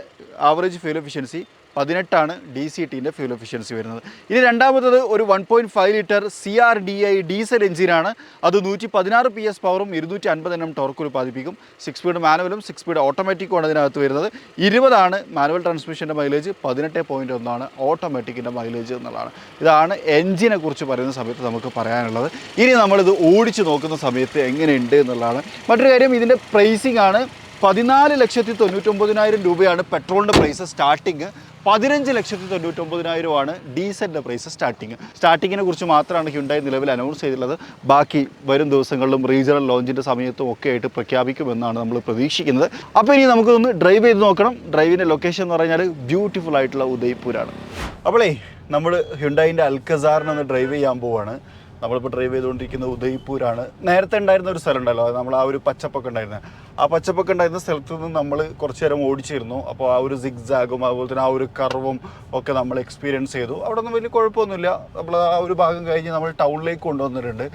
Speaker 1: ആവറേജ് ഫ്യൂൽ എഫിഷ്യൻസി, 18 DCTൻ്റെ ഫ്യൂൽ എഫിഷ്യൻസി വരുന്നത്. ഇനി രണ്ടാമത്തത് ഒരു 1.5 ലിറ്റർ CRDI ഡീസൽ എഞ്ചിനാണ്. അത് 116 PS പവറും 250 Nm ടോർക്ക് ഉൽപ്പാദിപ്പിക്കും. 6 സ്പീഡ് മാനുവലും 6 സ്പീഡ് ഓട്ടോമാറ്റിക്കുമാണ് ഇതിനകത്ത് വരുന്നത്. 20 മാനുവൽ ട്രാൻസ്മിഷൻ്റെ മൈലേജ്, 18.1 ഓട്ടോമാറ്റിക്കിൻ്റെ മൈലേജ് എന്നുള്ളതാണ്. ഇതാണ് എഞ്ചിനെ കുറിച്ച് പറയുന്ന സമയത്ത് നമുക്ക് പറയാനുള്ളത്. ഇനി നമ്മളിത് ഓടിച്ച് നോക്കുന്ന സമയത്ത് എങ്ങനെയുണ്ട് എന്നുള്ളതാണ്. മറ്റൊരു കാര്യം, ഇതിൻ്റെ പ്രൈസിംഗ് ആണ്. 14,99,000 രൂപയാണ് പെട്രോളിൻ്റെ പ്രൈസ് സ്റ്റാർട്ടിങ്. 15,99,000 ഡീസലിൻ്റെ പ്രൈസ് സ്റ്റാർട്ടിങ്ങിനെ കുറിച്ച് മാത്രമാണ് ഹ്യുണ്ടായി നിലവിൽ അനൗൺസ് ചെയ്തിട്ടുള്ളത്. ബാക്കി വരും ദിവസങ്ങളിലും റീജിയണൽ ലോഞ്ചിൻ്റെ സമയത്തും ഒക്കെ ആയിട്ട് പ്രഖ്യാപിക്കുമെന്നാണ് നമ്മൾ പ്രതീക്ഷിക്കുന്നത്. അപ്പോൾ ഇനി നമുക്കൊന്ന് ഡ്രൈവ് ചെയ്ത് നോക്കണം. ഡ്രൈവിൻ്റെ ലൊക്കേഷൻ എന്ന് പറഞ്ഞാൽ ബ്യൂട്ടിഫുൾ ആയിട്ടുള്ള ഉദയ്പൂരാണ്. അപ്പോളേ നമ്മൾ ഹ്യുണ്ടായിൻ്റെ അൽക്കസാറിനൊന്ന് ഡ്രൈവ് ചെയ്യാൻ പോവാണ്. നമ്മളിപ്പോൾ ഡ്രൈവ് ചെയ്തുകൊണ്ടിരിക്കുന്നത് ഉദയ്പൂരാണ്. നേരത്തെ ഉണ്ടായിരുന്ന ഒരു സ്ഥലം ഉണ്ടല്ലോ, നമ്മൾ ആ ഒരു പച്ചപ്പൊക്കെ ഉണ്ടായിരുന്നത്, ആ പച്ചപ്പൊക്കെ ഉണ്ടായിരുന്ന സ്ഥലത്ത് നിന്ന് നമ്മൾ കുറച്ച് നേരം ഓടിച്ചിരുന്നു. അപ്പോൾ ആ ഒരു സിഗ്സാഗും അതുപോലെ തന്നെ ആ ഒരു കർവും ഒക്കെ നമ്മൾ എക്സ്പീരിയൻസ് ചെയ്തു. അവിടെ ഒന്നും വലിയ കുഴപ്പമൊന്നുമില്ല. നമ്മൾ ആ ഒരു ഭാഗം കഴിഞ്ഞ് നമ്മൾ ടൗണിലേക്ക് കൊണ്ടുവന്നിട്ടുണ്ട്.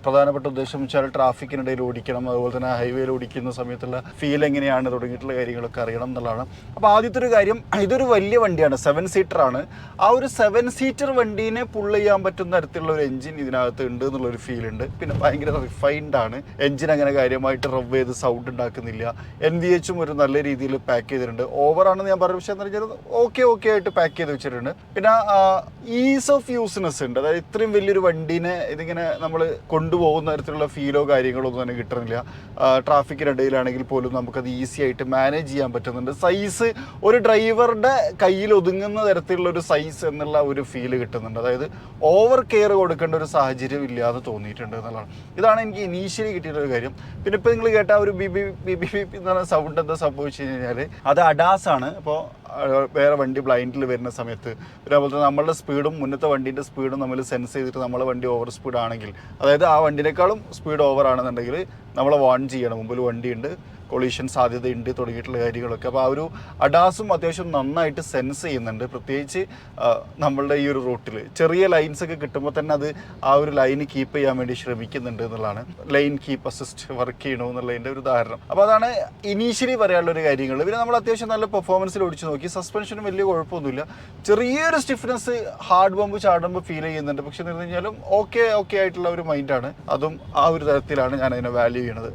Speaker 1: പ്രധാനപ്പെട്ട ഉദ്ദേശം വെച്ചാൽ ട്രാഫിക്കിനിടയിൽ ഓടിക്കണം, അതുപോലെ തന്നെ ഹൈവേയിൽ ഓടിക്കുന്ന സമയത്തുള്ള ഫീൽ എങ്ങനെയാണ് തുടങ്ങിയിട്ടുള്ള കാര്യങ്ങളൊക്കെ അറിയണം എന്നുള്ളതാണ്. അപ്പോൾ ആദ്യത്തെ ഒരു കാര്യം, ഇതൊരു വലിയ വണ്ടിയാണ്, 7 സീറ്ററാണ്. ആ ഒരു 7 സീറ്റർ വണ്ടീനെ പുള്ള് ചെയ്യാൻ പറ്റുന്ന തരത്തിലുള്ള ഒരു എഞ്ചിൻ ഇതിനകത്ത് ഉണ്ട് എന്നുള്ളൊരു ഫീൽ ഉണ്ട്. പിന്നെ ഭയങ്കര റിഫൈൻഡ് ആണ് എഞ്ചിൻ, അങ്ങനെ കാര്യമായിട്ട് റവ് ചെയ്ത് സൗണ്ട് ഉണ്ടാക്കുന്നില്ല. NVH ഒരു നല്ല രീതിയിൽ പാക്ക് ചെയ്തിട്ടുണ്ട്. ഓവറാണെന്ന് ഞാൻ പറഞ്ഞു, പക്ഷേ എന്ന് പറഞ്ഞാൽ ഓക്കെ ആയിട്ട് പാക്ക് ചെയ്ത് വെച്ചിട്ടുണ്ട്. പിന്നെ ഈസ് ഓഫ് യൂസ്നെസ് ഉണ്ട്. അതായത് ഇത്രയും വലിയൊരു വണ്ടീനെ ഇതിങ്ങനെ നമ്മൾ കൊണ്ടുപോകുന്ന തരത്തിലുള്ള ഫീലോ കാര്യങ്ങളോ ഒന്നും തന്നെ കിട്ടുന്നില്ല. ട്രാഫിക്കിനിടയിലാണെങ്കിൽ പോലും നമുക്കത് ഈസി ആയിട്ട് മാനേജ് ചെയ്യാൻ പറ്റുന്നുണ്ട്. സൈസ് ഒരു ഡ്രൈവറുടെ കയ്യിൽ ഒതുങ്ങുന്ന തരത്തിലുള്ള ഒരു സൈസ് എന്നുള്ള ഒരു ഫീല് കിട്ടുന്നുണ്ട്. അതായത് ഓവർ കെയർ കൊടുക്കേണ്ട ഒരു സാഹചര്യം ഇല്ലാതെ തോന്നിയിട്ടുണ്ട് എന്നുള്ളതാണ്. ഇതാണ് എനിക്ക് ഇനീഷ്യലി കിട്ടിയിട്ടൊരു കാര്യം. പിന്നെ ഇപ്പോൾ നിങ്ങൾ കേട്ട ഒരു ബി എന്ന് പറഞ്ഞ സൗണ്ട് എന്താ സംഭവിച്ചു കഴിഞ്ഞാൽ അത് അഡാസ് ആണ്. അപ്പോൾ വേറെ വണ്ടി ബ്ലൈൻഡിൽ വരുന്ന സമയത്ത് അതേപോലെ തന്നെ നമ്മളുടെ സ്പീഡും മുന്നത്തെ വണ്ടീൻ്റെ സ്പീഡും നമ്മൾ സെൻസ് ചെയ്തിട്ട് നമ്മളെ വണ്ടി ഓവർ സ്പീഡ് ആണെങ്കിൽ, അതായത് ആ വണ്ടിനേക്കാളും സ്പീഡ് ഓവർ ആണെന്നുണ്ടെങ്കിൽ നമ്മളെ വാൺ ചെയ്യണം, മുമ്പിൽ വണ്ടിയുണ്ട്, കൊളീഷൻ സാധ്യതയുണ്ട് തുടങ്ങിയിട്ടുള്ള കാര്യങ്ങളൊക്കെ. അപ്പോൾ ആ ഒരു അഡാസും അത്യാവശ്യം നന്നായിട്ട് സെൻസ് ചെയ്യുന്നുണ്ട്. പ്രത്യേകിച്ച് നമ്മളുടെ ഈ ഒരു റൂട്ടിൽ ചെറിയ ലൈൻസൊക്കെ കിട്ടുമ്പോൾ തന്നെ അത് ആ ഒരു ലൈന് കീപ്പ് ചെയ്യാൻ വേണ്ടി ശ്രമിക്കുന്നുണ്ട് എന്നുള്ളതാണ്. ലൈൻ കീപ്പ് അസിസ്റ്റ് വർക്ക് ചെയ്യണോ എന്നുള്ളതിൻ്റെ ഒരു ഉദാഹരണം. അപ്പോൾ അതാണ് ഇനീഷ്യലി പറയാനുള്ള ഒരു കാര്യങ്ങൾ. പിന്നെ നമ്മൾ അത്യാവശ്യം നല്ല പെർഫോമൻസിൽ ഓടിച്ച് നോക്കി. സസ്പെൻഷനും വലിയ കുഴപ്പമൊന്നുമില്ല. ചെറിയൊരു സ്റ്റിഫ്നെസ് ഹാർഡ് ബമ്പ് ചാടുമ്പോൾ ഫീൽ ചെയ്യുന്നുണ്ട്. പക്ഷെ എന്ന് പറഞ്ഞാലും ഓക്കെ ആയിട്ടുള്ള ഒരു മൈൻഡാണ്. അതും ആ ഒരു തരത്തിലാണ് ഞാൻ അതിനെ വാല്യൂ ചെയ്യണത്.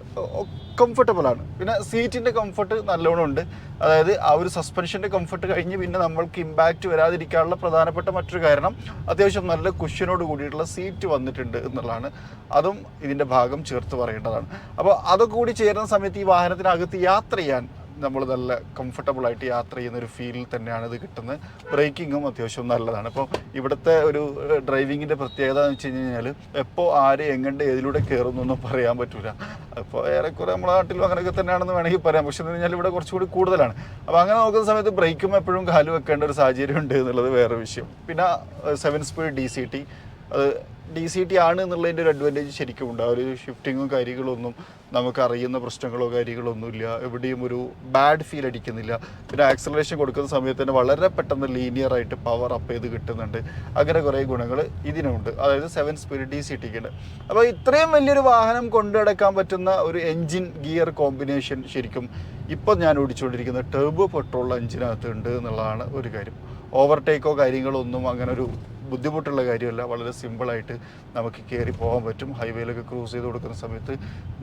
Speaker 1: കംഫർട്ടബിൾ ആണ്. പിന്നെ സീറ്റിൻ്റെ കംഫർട്ട് നല്ലോണം ഉണ്ട്. അതായത് ആ ഒരു സസ്പെൻഷൻ്റെ കംഫർട്ട് കഴിഞ്ഞ് പിന്നെ നമ്മൾക്ക് ഇമ്പാക്റ്റ് വരാതിരിക്കാനുള്ള പ്രധാനപ്പെട്ട മറ്റൊരു കാരണം അത്യാവശ്യം നല്ല കുഷ്യനോട് കൂടിയിട്ടുള്ള സീറ്റ് വന്നിട്ടുണ്ട് എന്നുള്ളതാണ്. അതും ഇതിൻ്റെ ഭാഗം ചേർത്ത് പറയേണ്ടതാണ്. അപ്പോൾ അതൊക്കെ കൂടി ചേരുന്ന സമയത്ത് ഈ വാഹനത്തിനകത്ത് യാത്ര ചെയ്യാൻ നമ്മൾ നല്ല കംഫർട്ടബിളായിട്ട് യാത്ര ചെയ്യുന്നൊരു ഫീൽ തന്നെയാണ് ഇത് കിട്ടുന്നത്. ബ്രേക്കിങ്ങും അത്യാവശ്യം നല്ലതാണ്. അപ്പോൾ ഇവിടുത്തെ ഒരു ഡ്രൈവിങ്ങിൻ്റെ പ്രത്യേകത എന്ന് വെച്ച് കഴിഞ്ഞാൽ എപ്പോൾ ആര് എങ്ങണ്ട് ഏതിലൂടെ കയറുന്നൊന്നും പറയാൻ പറ്റില്ല. അപ്പോൾ ഏറെക്കുറെ നമ്മുടെ നാട്ടിലും അങ്ങനെയൊക്കെ തന്നെയാണെന്ന് വേണമെങ്കിൽ പറയാം. പക്ഷേ എന്ന് പറഞ്ഞാൽ ഇവിടെ കുറച്ചുകൂടി കൂടുതലാണ്. അപ്പോൾ അങ്ങനെ നോക്കുന്ന സമയത്ത് ബ്രേക്കും എപ്പോഴും കാല് വെക്കേണ്ട ഒരു സാഹചര്യം ഉണ്ട് എന്നുള്ളത് വേറെ വിഷയം. പിന്നെ 7 സ്പീഡ് DCT, അത് DCT ആണ് എന്നുള്ളതിൻ്റെ ഒരു അഡ്വാൻറ്റേജ് ശരിക്കും ഉണ്ട്. ആ ഒരു ഷിഫ്റ്റിങ്ങും കാര്യങ്ങളൊന്നും നമുക്ക് അറിയുന്ന പ്രശ്നങ്ങളോ കാര്യങ്ങളൊന്നുമില്ല. എവിടെയും ഒരു ബാഡ് ഫീൽ അടിക്കുന്നില്ല. പിന്നെ ആക്സലറേഷൻ കൊടുക്കുന്ന സമയത്ത് തന്നെ വളരെ പെട്ടെന്ന് ലീനിയറായിട്ട് പവർ അപ്പ് ചെയ്ത് കിട്ടുന്നുണ്ട്. അങ്ങനെ കുറേ ഗുണങ്ങൾ ഇതിനുണ്ട്. അതായത് 7 സ്പീഡ് DCTക്ക് ഉണ്ട്. അപ്പോൾ ഇത്രയും വലിയൊരു വാഹനം കൊണ്ടു നടക്കാൻ പറ്റുന്ന ഒരു എൻജിൻ ഗിയർ കോമ്പിനേഷൻ ശരിക്കും ഇപ്പം ഞാൻ ഓടിച്ചുകൊണ്ടിരിക്കുന്ന ടെർബോ പെട്രോൾ എഞ്ചിനകത്ത് ഉണ്ട് എന്നുള്ളതാണ് ഒരു കാര്യം. ഓവർടേക്കോ കാര്യങ്ങളോ ഒന്നും അങ്ങനെ ഒരു ബുദ്ധിമുട്ടുള്ള കാര്യമല്ല. വളരെ സിമ്പിളായിട്ട് നമുക്ക് കയറി പോകാൻ പറ്റും. ഹൈവേയിലൊക്കെ ക്രൂസ് ചെയ്ത് കൊടുക്കുന്ന സമയത്ത്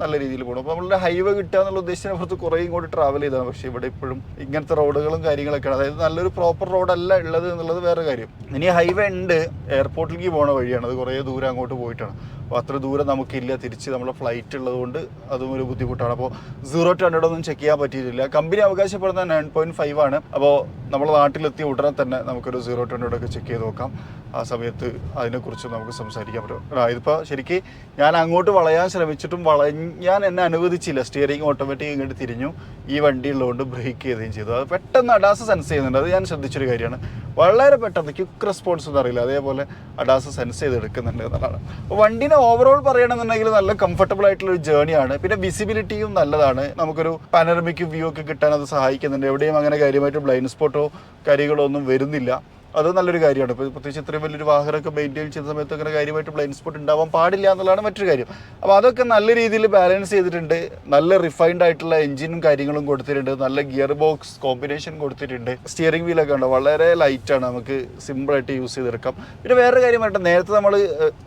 Speaker 1: നല്ല രീതിയിൽ പോകണം. അപ്പോൾ നമ്മളുടെ ഹൈവേ കിട്ടുക എന്നുള്ള ഉദ്ദേശത്തിനപ്പുറത്ത് കുറേ ഇങ്ങോട്ട് ട്രാവൽ ചെയ്താണ്. പക്ഷേ ഇവിടെ ഇപ്പോഴും ഇങ്ങനത്തെ റോഡുകളും കാര്യങ്ങളൊക്കെയാണ്. അതായത് നല്ലൊരു പ്രോപ്പർ റോഡല്ല ഉള്ളത് എന്നുള്ളത് വേറെ കാര്യം. ഇനി ഹൈവേ ഉണ്ട്, എയർപോർട്ടിലേക്ക് പോകണ വഴിയാണ്. അത് കുറേ ദൂരം അങ്ങോട്ട് പോയിട്ടാണ്. അപ്പോൾ അത്ര ദൂരം നമുക്കില്ല, തിരിച്ച് നമ്മളെ ഫ്ലൈറ്റ് ഉള്ളതുകൊണ്ട് അതും ഒരു ബുദ്ധിമുട്ടാണ്. അപ്പോൾ 0-100 ഒന്നും ചെക്ക് ചെയ്യാൻ പറ്റിയിട്ടില്ല. കമ്പനി അവകാശപ്പെടുന്ന 9.5 ആണ്. അപ്പോൾ നമ്മൾ നാട്ടിലെത്തിയ ഉടനെ തന്നെ നമുക്കൊരു 0-100 ഒക്കെ ചെക്ക് ചെയ്ത് നോക്കാം. ആ സമയത്ത് അതിനെക്കുറിച്ച് നമുക്ക് സംസാരിക്കാൻ പറ്റും. ഇതിപ്പോൾ ശരിക്കും ഞാൻ അങ്ങോട്ട് വളയാൻ ശ്രമിച്ചിട്ടും വളയാൻ എന്നെ അനുവദിച്ചില്ല. സ്റ്റിയറിംഗ് ഓട്ടോമാറ്റിക് ഇങ്ങോട്ട് തിരിഞ്ഞു. ഈ വണ്ടി ഉള്ളതുകൊണ്ട് ബ്രേക്ക് ചെയ്യുകയും ചെയ്തു. അത് പെട്ടെന്ന് അഡാസ് സെൻസ് ചെയ്യുന്നുണ്ട്. അത് ഞാൻ ശ്രദ്ധിച്ചൊരു കാര്യമാണ്. വളരെ പെട്ടെന്ന് ക്വിക്ക് റെസ്പോൺസ് എന്ന് അറിയില്ല, അതേപോലെ അഡാസ് സെൻസ് ചെയ്തെടുക്കുന്നുണ്ട് എന്നുള്ളതാണ്. അപ്പോൾ വണ്ടീനെ ഓവറോൾ പറയുകയാണെന്നുണ്ടെങ്കിൽ നല്ല കംഫർട്ടബിൾ ആയിട്ടുള്ള ഒരു ജേണിയാണ്. പിന്നെ വിസിബിലിറ്റിയും നല്ലതാണ്. നമുക്കൊരു പാനറമിക് വ്യൂ ഒക്കെ കിട്ടാൻ അത് സഹായിക്കുന്നുണ്ട്. എവിടെയും അങ്ങനെ കാര്യമായിട്ട് ബ്ലൈൻഡ് സ്പോട്ടോ കാര്യങ്ങളോ ഒന്നും വരുന്നില്ല. അത് നല്ലൊരു കാര്യമാണ്. ഇപ്പോൾ പ്രത്യേകിച്ച് ഇത്രയും വലിയൊരു വാഹനമൊക്കെ മെയിൻറ്റെയിൻ ചെയ്യുന്ന സമയത്ത് അങ്ങനെ കാര്യമായിട്ട് ബ്ലൈൻഡ് സ്പോട്ട് ഉണ്ടാവാൻ പാടില്ല എന്നുള്ളതാണ് മറ്റൊരു കാര്യം. അപ്പോൾ അതൊക്കെ നല്ല രീതിയിൽ ബാലൻസ് ചെയ്തിട്ടുണ്ട്. നല്ല റിഫൈൻഡ് ആയിട്ടുള്ള എഞ്ചിനും കാര്യങ്ങളും കൊടുത്തിട്ടുണ്ട്. നല്ല ഗിയർ ബോക്സ് കോമ്പിനേഷൻ കൊടുത്തിട്ടുണ്ട്. സ്റ്റിയറിംഗ് വീലൊക്കെ ഉണ്ടോ, വളരെ ലൈറ്റാണ്, നമുക്ക് സിമ്പിളായിട്ട് യൂസ് ചെയ്തെടുക്കാം. പിന്നെ വേറൊരു കാര്യമായിട്ട് നേരത്തെ നമ്മൾ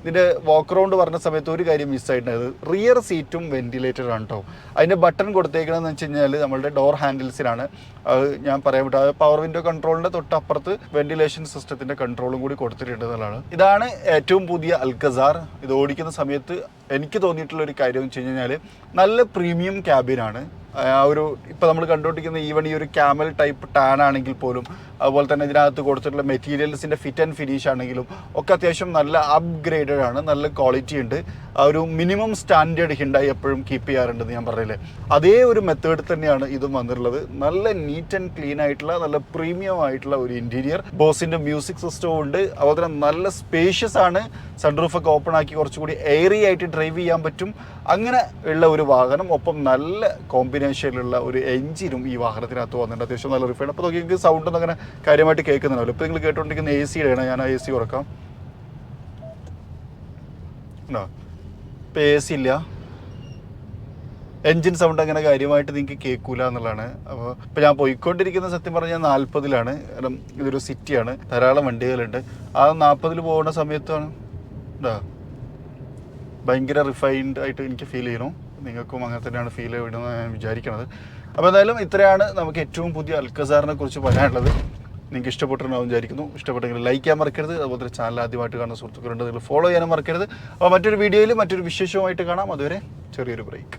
Speaker 1: ഇതിൻ്റെ വാക്ക് റൗണ്ട് പറഞ്ഞ സമയത്ത് ഒരു കാര്യം മിസ്സായിട്ടുണ്ടായത്, റിയർ സീറ്റും വെന്റിലേറ്റർ ആണ് കേട്ടോ. അതിൻ്റെ ബട്ടൺ കൊടുത്തേക്കണമെന്ന് വെച്ച് കഴിഞ്ഞാൽ നമ്മളുടെ ഡോർ ഹാൻഡിൽസിലാണ്. അത് ഞാൻ പറയാൻ പറ്റും. അത് പവർ വിൻഡോ കൺട്രോളിൻ്റെ തൊട്ടപ്പുറത്ത് വെന്റിലേഷൻ സിസ്റ്റത്തിന്റെ കൺട്രോളും കൂടി കൊടുത്തിട്ടുണ്ട് എന്നുള്ളതാണ്. ഇതാണ് ഏറ്റവും പുതിയ അൽക്കസാർ. ഇത് ഓടിക്കുന്ന സമയത്ത് എനിക്ക് തോന്നിയിട്ടുള്ള ഒരു കാര്യം എന്ന് വെച്ച് കഴിഞ്ഞാൽ നല്ല പ്രീമിയം ക്യാബിനാണ്. ആ ഒരു ഇപ്പോൾ നമ്മൾ കണ്ടുകൊണ്ടിരിക്കുന്ന ഈവൺ ഈ ഒരു ക്യാമൽ ടൈപ്പ് ടാൻ ആണെങ്കിൽ പോലും, അതുപോലെ തന്നെ ഇതിനകത്ത് കൊടുത്തിട്ടുള്ള മെറ്റീരിയൽസിൻ്റെ ഫിറ്റ് ആൻഡ് ഫിനിഷ് ആണെങ്കിലും ഒക്കെ അത്യാവശ്യം നല്ല അപ്ഗ്രേഡഡ് ആണ്. നല്ല ക്വാളിറ്റി ഉണ്ട്. ആ ഒരു മിനിമം സ്റ്റാൻഡേർഡ് ഹിണ്ടായി എപ്പോഴും കീപ്പ് ചെയ്യാറുണ്ടെന്ന് ഞാൻ പറഞ്ഞില്ലേ, അതേ ഒരു മെത്തേഡ് തന്നെയാണ് ഇതും വന്നിട്ടുള്ളത്. നല്ല നീറ്റ് ആൻഡ് ക്ലീൻ ആയിട്ടുള്ള നല്ല പ്രീമിയം ആയിട്ടുള്ള ഒരു ഇൻറ്റീരിയർ. ബോസിൻ്റെ മ്യൂസിക് സിസ്റ്റവും ഉണ്ട്. അതുപോലെ തന്നെ നല്ല സ്പേഷ്യസ് ആണ്. സൺറൂഫൊക്കെ ഓപ്പൺ ആക്കി കുറച്ചുകൂടി എയറി ആയിട്ട് ഡ്രൈവ് ചെയ്യാൻ പറ്റും. അങ്ങനെ ഉള്ള ഒരു വാഹനം, ഒപ്പം നല്ല കോമ്പിനേഷനിലുള്ള ഒരു എഞ്ചിനും ഈ വാഹനത്തിനകത്ത് വന്നിട്ടുണ്ട്. അത്യാവശ്യം നല്ല റിഫൈൻഡ്. അപ്പോൾ നോക്കി നിങ്ങൾക്ക് സൗണ്ട് ഒന്നും അങ്ങനെ കാര്യമായിട്ട് കേൾക്കുന്നുണ്ടല്ലോ. ഇപ്പോൾ നിങ്ങൾ കേട്ടുകൊണ്ടിരിക്കുന്ന AC-യുടെ ഞാൻ ആ AC ഉറക്കാം. ഉണ്ടോ? ഇപ്പോൾ AC ഇല്ല, എൻജിൻ സൗണ്ട് അങ്ങനെ കാര്യമായിട്ട് നിങ്ങൾക്ക് കേൾക്കൂല എന്നുള്ളതാണ്. അപ്പോൾ ഇപ്പോൾ ഞാൻ പോയിക്കൊണ്ടിരിക്കുന്ന സത്യം പറഞ്ഞാൽ 40-ലാണ്. കാരണം ഇതൊരു സിറ്റിയാണ്, ധാരാളം വണ്ടികളുണ്ട്. ആ 40-ൽ പോകുന്ന സമയത്താണ് ഉണ്ടോ ഭയങ്കര റിഫൈൻഡ് ആയിട്ട് എനിക്ക് ഫീൽ ചെയ്യണു. നിങ്ങൾക്കും അങ്ങനെ തന്നെയാണ് ഫീൽ ചെയ്യുന്നത് ഞാൻ വിചാരിക്കണത്. അപ്പോൾ എന്തായാലും ഇത്രയാണ് നമുക്ക് ഏറ്റവും പുതിയ അൽക്കസാറിനെ കുറിച്ച് പറയാനുള്ളത്. നിങ്ങൾക്ക് ഇഷ്ടപ്പെട്ടിട്ടുണ്ടാവും വിചാരിക്കുന്നു. ഇഷ്ടപ്പെട്ടെങ്കിൽ ലൈക്ക് ചെയ്യാൻ മറക്കരുത്. അതുപോലെ ചാനൽ ആദ്യമായിട്ട് കാണുന്ന സുഹൃത്തുക്കളുണ്ട്, നിങ്ങൾ ഫോളോ ചെയ്യാനും മറക്കരുത്. അപ്പോൾ മറ്റൊരു വീഡിയോയിൽ മറ്റൊരു വിശേഷവുമായിട്ട് കാണാം. അതുവരെ ചെറിയൊരു ബ്രേക്ക്.